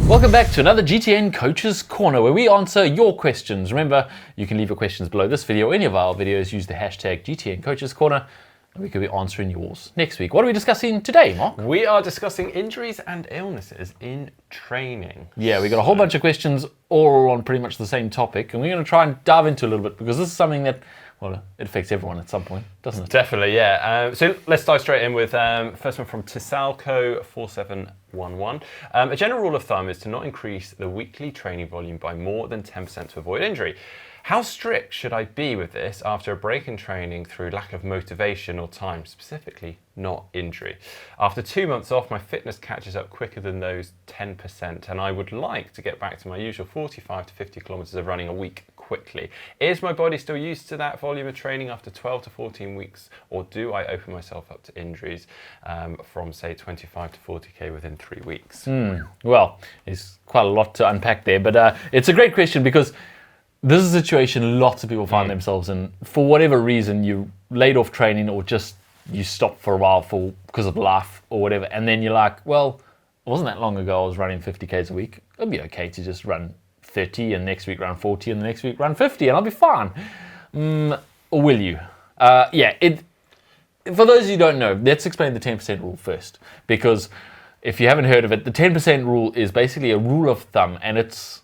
Welcome back to another GTN Coach's Corner, where we answer your questions. Remember, you can leave your questions below this video or any of our videos. Use the hashtag GTN Coach's Corner, and we could be answering yours next week. What are we discussing today, Mark? We are discussing injuries and illnesses in training. Yeah, we got a whole bunch of questions all on pretty much the same topic, and we're going to try and dive into a little bit because this is something that, well, it affects everyone at some point, doesn't it? Definitely, yeah. So let's dive straight in with first one from Tisalco4711. A general rule of thumb is to not increase the weekly training volume by more than 10% to avoid injury. How strict should I be with this after a break in training through lack of motivation or time, specifically not injury? After 2 months off, my fitness catches up quicker than those 10%, and I would like to get back to my usual 45 to 50 kilometers of running a week quickly. Is my body still used to that volume of training after 12 to 14 weeks, or do I open myself up to injuries from, say, 25 to 40k within 3 weeks? Well, there's quite a lot to unpack there, but it's a great question because this is a situation lots of people find themselves in. For whatever reason, you laid off training or just you stopped for a while because of life or whatever, and then you're like, well, it wasn't that long ago I was running 50Ks a week. It'll be okay to just run 30 and next week run 40 and the next week run 50 and I'll be fine. Or will you? For those of you who don't know, let's explain the 10% rule first, because if you haven't heard of it, the 10% rule is basically a rule of thumb, and it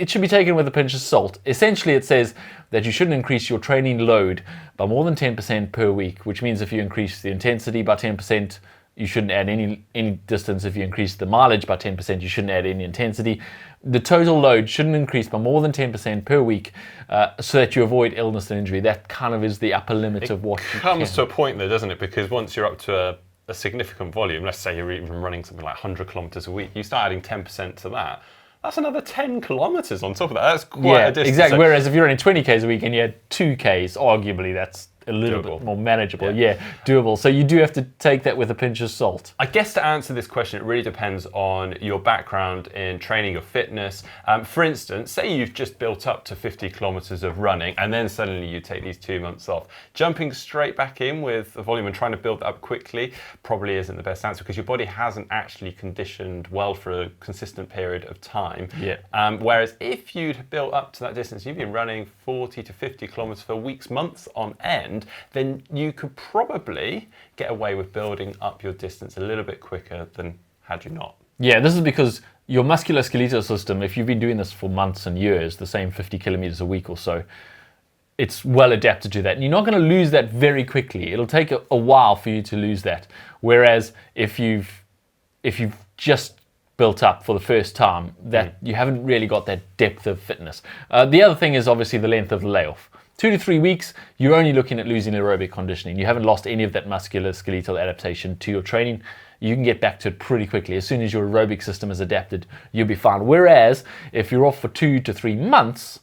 should be taken with a pinch of salt. Essentially, it says that you shouldn't increase your training load by more than 10% per week, which means if you increase the intensity by 10%, you shouldn't add any distance. If you increase the mileage by 10%, you shouldn't add any intensity. The total load shouldn't increase by more than 10% per week so that you avoid illness and injury. That kind of is the upper limit of what you comes can. to a point though, doesn't it? Because once you're up to a significant volume, let's say you're even running something like 100 kilometers a week, you start adding 10% to that. That's another 10 kilometers on top of that. That's quite a distance. Exactly. Whereas if you're running 20Ks a week and you had 2Ks, arguably that's a little doable. bit more manageable. Yeah, doable. So you do have to take that with a pinch of salt. I guess to answer this question, it really depends on your background in training, your fitness. For instance, say you've just built up to 50 kilometers of running and then suddenly you take these 2 months off. Jumping straight back in with the volume and trying to build that up quickly probably isn't the best answer because your body hasn't actually conditioned well for a consistent period of time. Yeah. Whereas if you'd built up to that distance, you've been running 40 to 50 kilometers for weeks, months on end, then you could probably get away with building up your distance a little bit quicker than had you not. Yeah, this is because your musculoskeletal system, if you've been doing this for months and years, the same 50 kilometers a week or so, it's well adapted to that. And you're not going to lose that very quickly. It'll take a while for you to lose that. Whereas if you've just built up for the first time, that you haven't really got that depth of fitness. The other thing is obviously the length of the layoff. 2 to 3 weeks, you're only looking at losing aerobic conditioning. You haven't lost any of that musculoskeletal adaptation to your training. You can get back to it pretty quickly. As soon as your aerobic system is adapted, you'll be fine. Whereas if you're off for 2 to 3 months,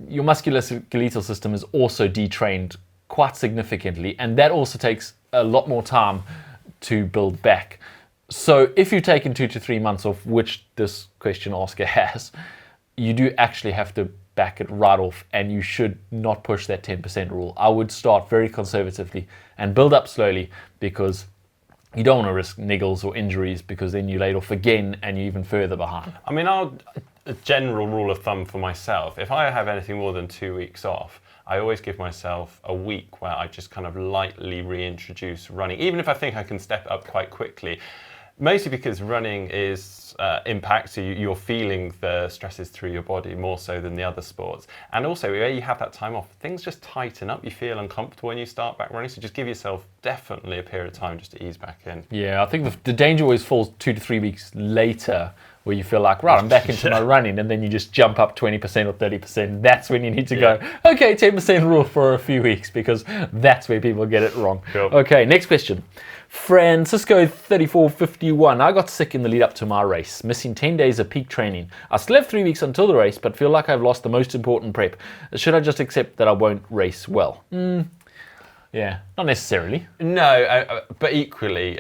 your musculoskeletal system is also detrained quite significantly, and that also takes a lot more time to build back. So if you've taken 2 to 3 months off, which this question asker has, you do actually have to back it right off, and you should not push that 10% rule. I would start very conservatively and build up slowly because you don't want to risk niggles or injuries because then you laid off again and you're even further behind. I mean, a general rule of thumb for myself, if I have anything more than 2 weeks off, I always give myself a week where I just kind of lightly reintroduce running, even if I think I can step it up quite quickly. Mostly because running is impacts you. You're feeling the stresses through your body more so than the other sports. And also, where you have that time off, things just tighten up. You feel uncomfortable when you start back running. So just give yourself definitely a period of time just to ease back in. Yeah, I think the danger always falls 2 to 3 weeks later, where you feel like, right, I'm back into my running, and then you just jump up 20% or 30%. That's when you need to go, okay, 10% rule for a few weeks, because that's where people get it wrong. Cool. Okay, next question. Francisco 3451. I got sick in the lead up to my race, missing 10 days of peak training. I still have 3 weeks until the race, but feel like I've lost the most important prep. Should I just accept that I won't race well? Yeah, not necessarily. No, but equally,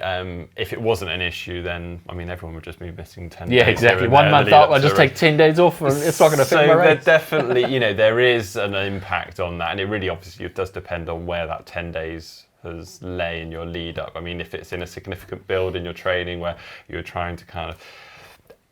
if it wasn't an issue, then, I mean, everyone would just be missing 10 days. Yeah, exactly. 1 month out, I'll just take 10 days off and it's not going to affect my race. So definitely, there is an impact on that. And it really, obviously, it does depend on where that 10 days has lay in your lead up. I mean, if it's in a significant build in your training where you're trying to kind of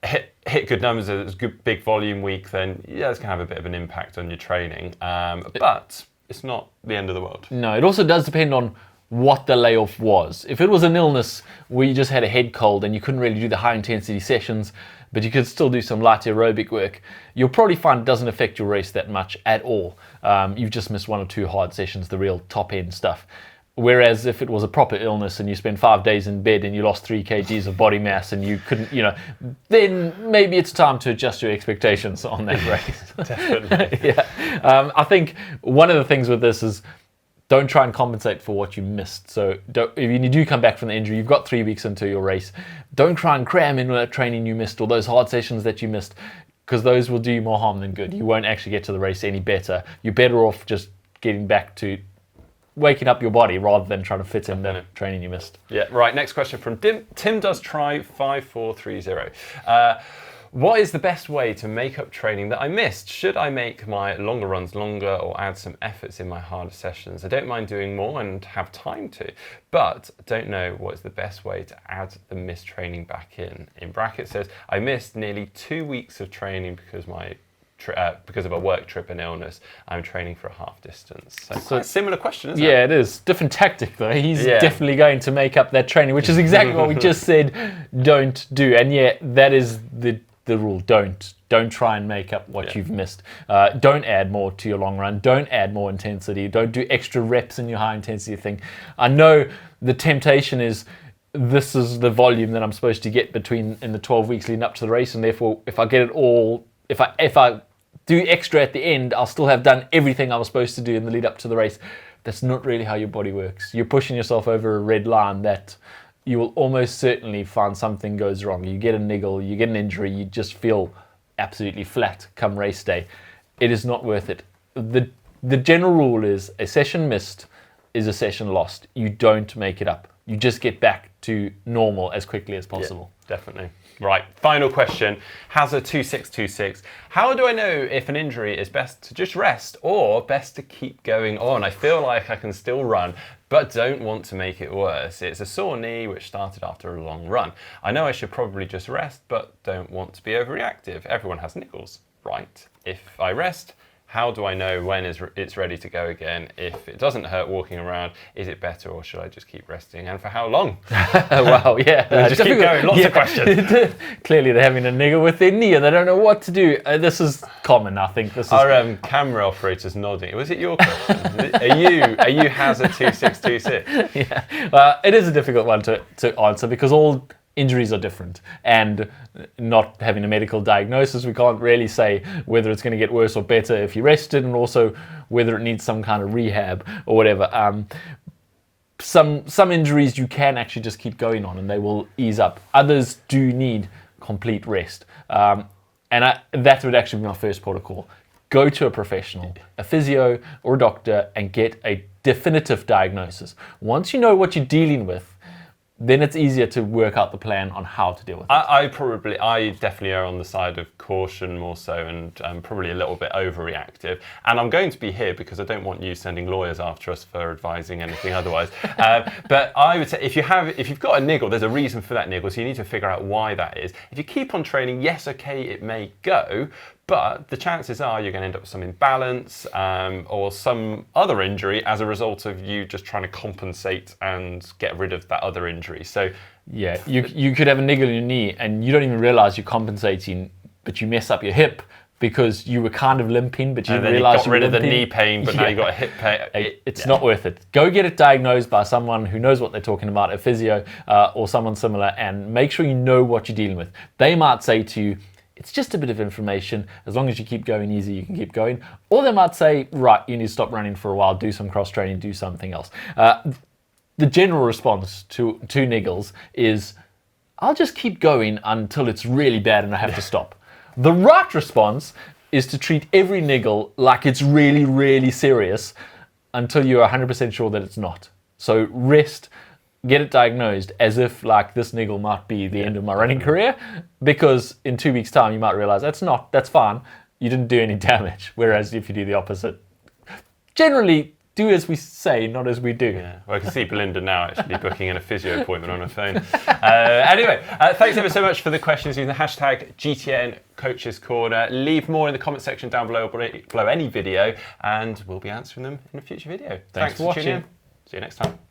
hit good numbers, it's a good big volume week, then yeah, it's going to have a bit of an impact on your training. But it's not the end of the world. No, it also does depend on what the layoff was. If it was an illness where you just had a head cold and you couldn't really do the high intensity sessions, but you could still do some light aerobic work, you'll probably find it doesn't affect your race that much at all. You've just missed 1 or 2 hard sessions, the real top end stuff. Whereas if it was a proper illness and you spent 5 days in bed and you lost 3 kgs of body mass and you couldn't, then maybe it's time to adjust your expectations on that race. Definitely. Yeah. I think one of the things with this is don't try and compensate for what you missed. So if you do come back from the injury, you've got 3 weeks into your race, don't try and cram in that training you missed or those hard sessions that you missed, because those will do you more harm than good. You won't actually get to the race any better. You're better off just getting back to waking up your body rather than trying to fit in the training you missed. Yeah, right. Next question from Tim does try 5430. What is the best way to make up training that I missed? Should I make my longer runs longer or add some efforts in my harder sessions? I don't mind doing more and have time to, but don't know what is the best way to add the missed training back in. In brackets says, I missed nearly 2 weeks of training because of a work trip and illness. I'm training for a half distance. So quite a similar question, isn't it? Yeah, it is. Different tactic though. He's definitely going to make up that training, which is exactly what we just said don't do. And yeah, that is the rule. Don't try and make up what you've missed. Don't add more to your long run. Don't add more intensity. Don't do extra reps in your high intensity thing. I know the temptation is this is the volume that I'm supposed to get in the 12 weeks leading up to the race, and therefore if I get it all, if I do extra at the end, I'll still have done everything I was supposed to do in the lead up to the race. That's not really how your body works. You're pushing yourself over a red line that you will almost certainly find something goes wrong. You get a niggle, you get an injury, you just feel absolutely flat come race day. It is not worth it. The general rule is a session missed is a session lost. You don't make it up. You just get back to normal as quickly as possible. Yeah, definitely. Right, final question. Hazard 2626. How do I know if an injury is best to just rest or best to keep going on? I feel like I can still run, but don't want to make it worse. It's a sore knee which started after a long run. I know I should probably just rest, but don't want to be overreactive. Everyone has niggles, right? If I rest, how do I know when it's ready to go again? If it doesn't hurt walking around, is it better or should I just keep resting? And for how long? Wow, yeah. Just keep going, lots of questions. Clearly they're having a niggle with their knee and they don't know what to do. This is common, I think. Our camera operator's nodding. Was it your question? Are you Hazard 2626? Yeah. It is a difficult one to answer because all injuries are different, and not having a medical diagnosis, we can't really say whether it's going to get worse or better if you rested, and also whether it needs some kind of rehab or whatever. Some injuries you can actually just keep going on and they will ease up. Others do need complete rest, and that would actually be my first protocol. Go to a professional, a physio or a doctor, and get a definitive diagnosis. Once you know what you're dealing with, then it's easier to work out the plan on how to deal with it. I definitely are on the side of caution more so, and probably a little bit overreactive. And I'm going to be here because I don't want you sending lawyers after us for advising anything otherwise. But I would say if you've got a niggle, there's a reason for that niggle, so you need to figure out why that is. If you keep on training, yes, okay, it may go, but the chances are you're going to end up with some imbalance or some other injury as a result of you just trying to compensate and get rid of that other injury. So yeah, you could have a niggle in your knee and you don't even realize you're compensating, but you mess up your hip because you were kind of limping, but you didn't realize you got rid of the knee pain, but now you got a hip pain. It's not worth it. Go get it diagnosed by someone who knows what they're talking about, a physio or someone similar, and make sure you know what you're dealing with. They might say to you, it's just a bit of inflammation. As long as you keep going easy, you can keep going. Or they might say, right, you need to stop running for a while, do some cross training, do something else. The general response to niggles is, I'll just keep going until it's really bad and I have to stop. The right response is to treat every niggle like it's really, really serious until you're 100% sure that it's not. So rest, get it diagnosed as if like this niggle might be the end of my running career, because in 2 weeks' time you might realize that's fine, you didn't do any damage. Whereas if you do the opposite, generally do as we say, not as we do. Yeah, well, I can see Belinda now actually booking in a physio appointment on her phone. Anyway, thanks ever so much for the questions using the hashtag GTN Coaches Corner. Leave more in the comment section down below any video, and we'll be answering them in a future video. Thanks for watching. tuning in. See you next time.